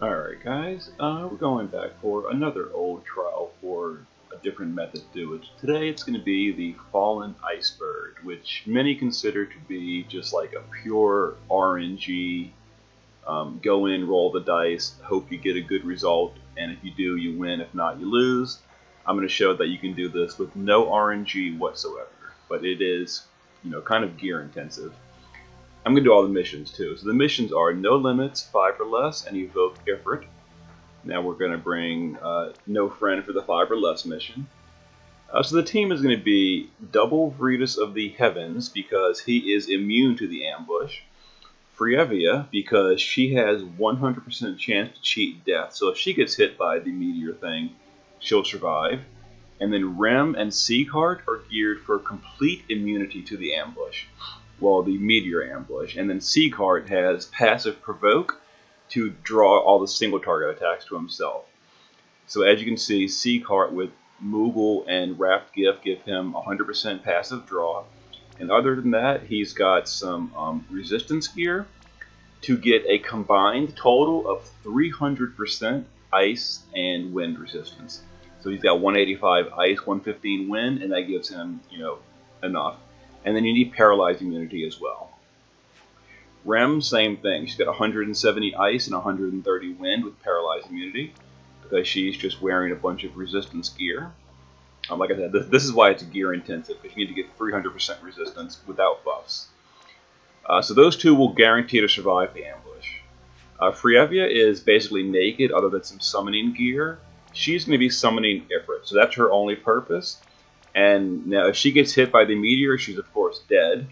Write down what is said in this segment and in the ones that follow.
Alright guys, we're going back for another old trial for a different method to do it. Today it's going to be the Fallen Iceberg, which many consider to be just like a pure RNG, go in, roll the dice, hope you get a good result, and if you do, you win, if not, you lose. I'm going to show that you can do this with no RNG whatsoever, but it is, kind of gear intensive. I'm going to do all the missions too. So the missions are no limits, 5 or less, and evoke Ifrit. Now we're going to bring no friend for the 5 or less mission. So the team is going to be double Vretus of the Heavens because he is immune to the ambush. Frievia because she has 100% chance to cheat death. So if she gets hit by the meteor thing, she'll survive. And then Rem and Seacart are geared for complete immunity to the ambush. Well, the meteor ambush, and then Seacart has passive provoke to draw all the single target attacks to himself. So as you can see, Seacart with Moogle and Wrapped Gift give him 100% passive draw, and other than that, he's got some resistance gear to get a combined total of 300% ice and wind resistance. So he's got 185 ice, 115 wind, and that gives him, enough. And then you need paralyzed immunity as well. Rem, same thing. She's got 170 ice and 130 wind with paralyzed immunity because she's just wearing a bunch of resistance gear. Like I said, this is why it's gear intensive, because you need to get 300% resistance without buffs. So those two will guarantee to survive the ambush. Frievia is basically naked other than some summoning gear. She's going to be summoning Ifrit, so that's her only purpose. And now, if she gets hit by the meteor, she's of course dead.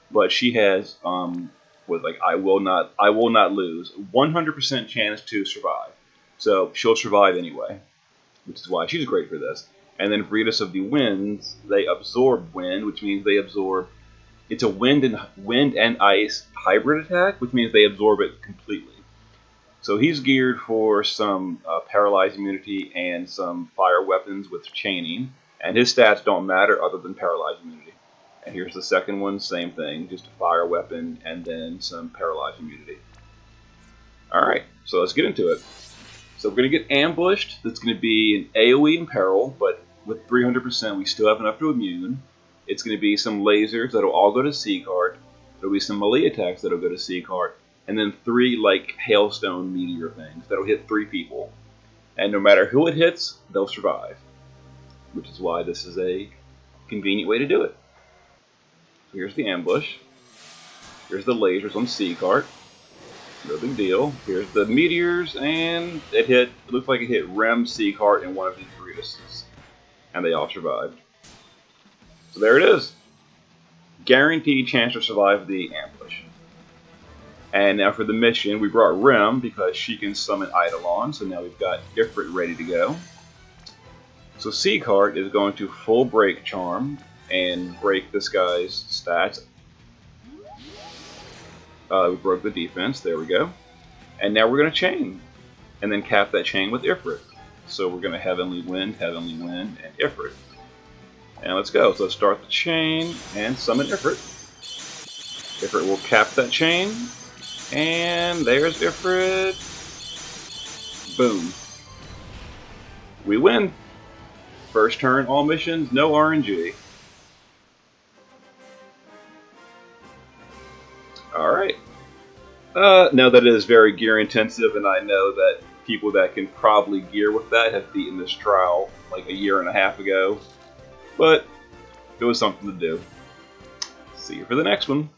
But she has, I will not lose, 100% chance to survive. So she'll survive anyway, which is why she's great for this. And then Vretus of the Winds, they absorb wind, which means they absorb. It's a wind and ice hybrid attack, which means they absorb it completely. So he's geared for some paralyzed immunity and some fire weapons with chaining. And his stats don't matter other than paralyzed immunity. And here's the second one, same thing, just a fire weapon and then some paralyzed immunity. Alright, so let's get into it. So we're going to get ambushed. That's going to be an AoE in peril, but with 300% we still have enough to immune. It's going to be some lasers that'll all go to Seacart. There'll be some melee attacks that'll go to Seacart. And then 3 like hailstone meteor things that'll hit 3 people. And no matter who it hits, they'll survive. Which is why this is a convenient way to do it. So here's the ambush. Here's the lasers on Seacart. No big deal. Here's the meteors, and it looks like it hit Rem, Seacart, and one of these Vretuses. And they all survived. So there it is. Guaranteed chance to survive the ambush. And now for the mission, we brought Rem because she can summon Eidolon, so now we've got Ifrit ready to go. So Seacart is going to full break charm and break this guy's stats. We broke the defense, there we go. And now we're going to chain. And then cap that chain with Ifrit. So we're going to Heavenly Wind, and Ifrit. And let's go. So let's start the chain and summon Ifrit. Ifrit will cap that chain. And there's Ifrit. Boom. We win. First turn, all missions, no RNG. Alright. Now that is very gear intensive, and I know that people that can probably gear with that have beaten this trial like a year and a half ago. But it was something to do. See you for the next one.